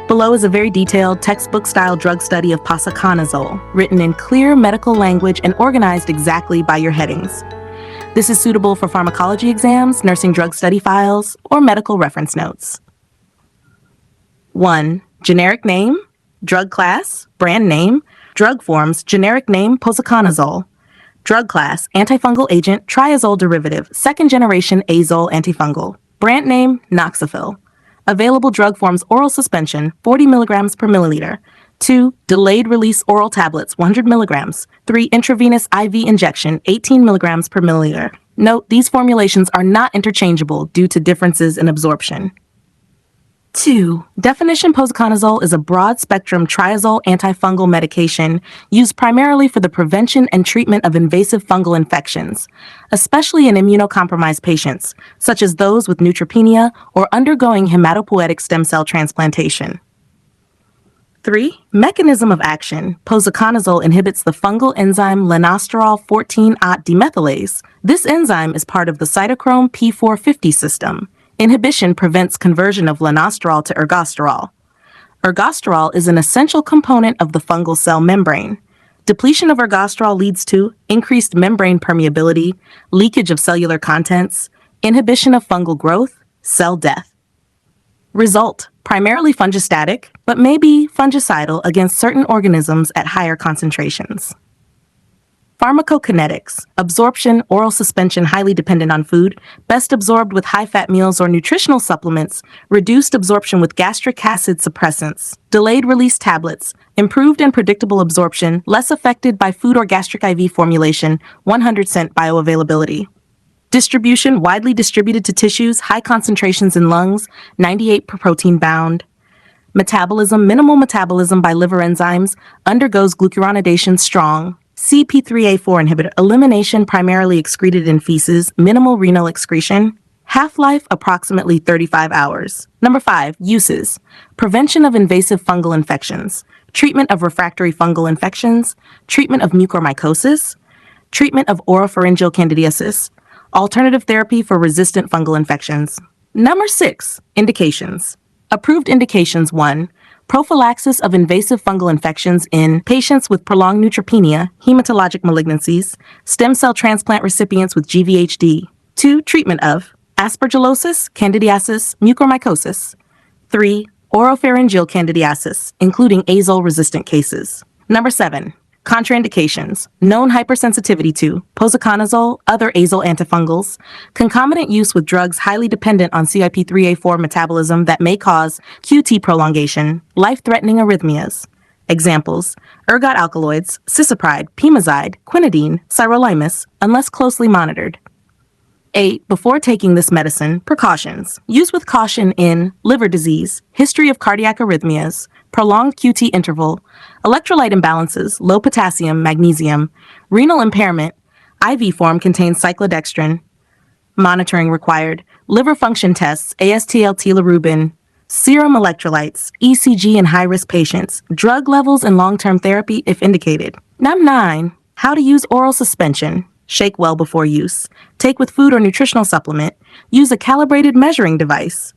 Below is a very detailed textbook-style drug study of Posaconazole, written in clear medical language and organized exactly by your headings. This is suitable for pharmacology exams, nursing drug study files, or medical reference notes. 1. Generic name, drug class, brand name, drug forms, generic name, Posaconazole. Drug class, antifungal agent, triazole derivative, second-generation azole antifungal. Brand name, Noxafil. Available drug forms, oral suspension, 40 milligrams per milliliter. 2. Delayed release oral tablets, 100 milligrams. 3. Intravenous IV injection, 18 milligrams per milliliter. Note, these formulations are not interchangeable due to differences in absorption. 2. Definition: Posaconazole is a broad-spectrum triazole antifungal medication used primarily for the prevention and treatment of invasive fungal infections, especially in immunocompromised patients, such as those with neutropenia or undergoing hematopoietic stem cell transplantation. 3. Mechanism of action: Posaconazole inhibits the fungal enzyme lanosterol 14-ot demethylase. This enzyme is part of the cytochrome P450 system. Inhibition prevents conversion of lanosterol to ergosterol. Ergosterol is an essential component of the fungal cell membrane. Depletion of ergosterol leads to increased membrane permeability, leakage of cellular contents, inhibition of fungal growth, cell death. Result: primarily fungistatic, but may be fungicidal against certain organisms at higher concentrations. Pharmacokinetics: absorption, oral suspension highly dependent on food, best absorbed with high-fat meals or nutritional supplements, reduced absorption with gastric acid suppressants, delayed release tablets, improved and predictable absorption, less affected by food or gastric IV formulation, 100% bioavailability. Distribution: widely distributed to tissues, high concentrations in lungs, 98 per protein bound. Metabolism: minimal metabolism by liver enzymes, undergoes glucuronidation strong. CP3A4 inhibitor: elimination primarily excreted in feces, minimal renal excretion. Half-life approximately 35 hours. 5. Uses: prevention of invasive fungal infections, treatment of refractory fungal infections, treatment of mucormycosis, treatment of oropharyngeal candidiasis, alternative therapy for resistant fungal infections. 6. Indications. Approved indications: 1. Prophylaxis of invasive fungal infections in patients with prolonged neutropenia, hematologic malignancies, stem cell transplant recipients with GVHD. 2. Treatment of aspergillosis, candidiasis, mucormycosis. 3. Oropharyngeal candidiasis, including azole-resistant cases. 7. Contraindications: known hypersensitivity to posaconazole, other azole antifungals, concomitant use with drugs highly dependent on CYP3A4 metabolism that may cause QT prolongation, life-threatening arrhythmias. Examples: ergot alkaloids, cisapride, pimozide, quinidine, sirolimus, unless closely monitored. 8. Before taking this medicine, precautions. Use with caution in liver disease, history of cardiac arrhythmias, prolonged QT interval, electrolyte imbalances, low potassium, magnesium, renal impairment, IV form contains cyclodextrin, monitoring required, liver function tests, AST/L-bilirubin, serum electrolytes, ECG in high-risk patients, drug levels and long-term therapy if indicated. 9. How to use oral suspension. Shake well before use. Take with food or nutritional supplement. Use a calibrated measuring device.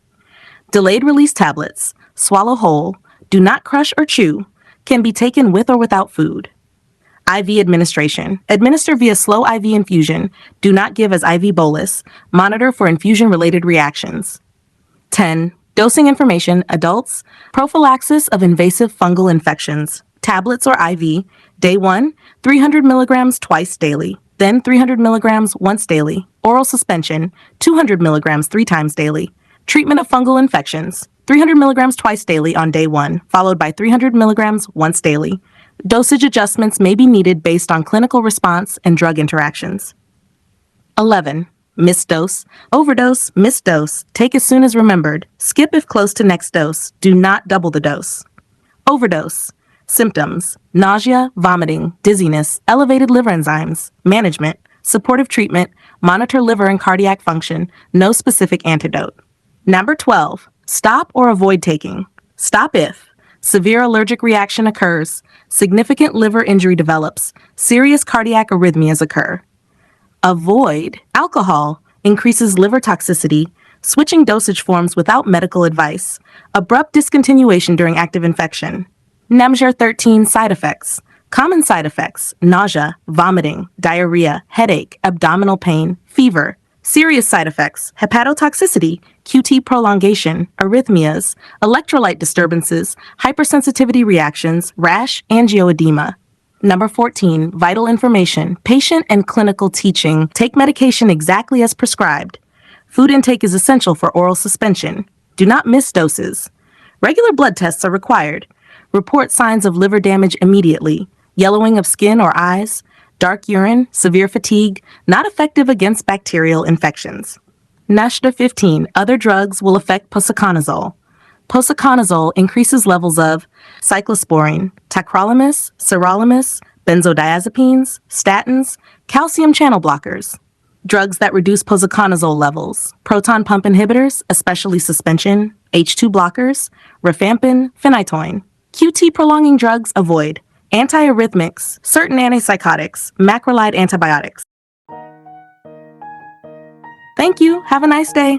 Delayed release tablets. Swallow whole. Do not crush or chew. Can be taken with or without food. IV administration. Administer via slow IV infusion. Do not give as IV bolus. Monitor for infusion-related reactions. 10. Dosing information. Adults. Prophylaxis of invasive fungal infections. Tablets or IV. Day 1, 300 milligrams twice daily. Then 300 milligrams once daily. Oral suspension, 200 milligrams 3 times daily. Treatment of fungal infections, 300 milligrams twice daily on day 1, followed by 300 milligrams once daily. Dosage adjustments may be needed based on clinical response and drug interactions. 11. Missed dose. Overdose, missed dose. Take as soon as remembered. Skip if close to next dose. Do not double the dose. Overdose. Symptoms: nausea, vomiting, dizziness, elevated liver enzymes. Management: supportive treatment, monitor liver and cardiac function, no specific antidote. 12. Stop or avoid taking. Stop if severe allergic reaction occurs, significant liver injury develops, serious cardiac arrhythmias occur. Avoid alcohol, increases liver toxicity, switching dosage forms without medical advice, abrupt discontinuation during active infection. Namger 13 side effects. Common side effects: nausea, vomiting, diarrhea, headache, abdominal pain, fever. Serious side effects: hepatotoxicity, QT prolongation, arrhythmias, electrolyte disturbances, hypersensitivity reactions, rash, angioedema. Number 14, vital information, patient and clinical teaching. Take medication exactly as prescribed. Food intake is essential for oral suspension. Do not miss doses. Regular blood tests are required. Report signs of liver damage immediately. Yellowing of skin or eyes, dark urine, severe fatigue, not effective against bacterial infections. NASHDA 15, other drugs will affect Posaconazole. Posaconazole increases levels of cyclosporine, tacrolimus, sirolimus, benzodiazepines, statins, calcium channel blockers. Drugs that reduce posaconazole levels: proton pump inhibitors, especially suspension, H2 blockers, rifampin, phenytoin. QT prolonging drugs avoid: antiarrhythmics, certain antipsychotics, macrolide antibiotics. Thank you. Have a nice day.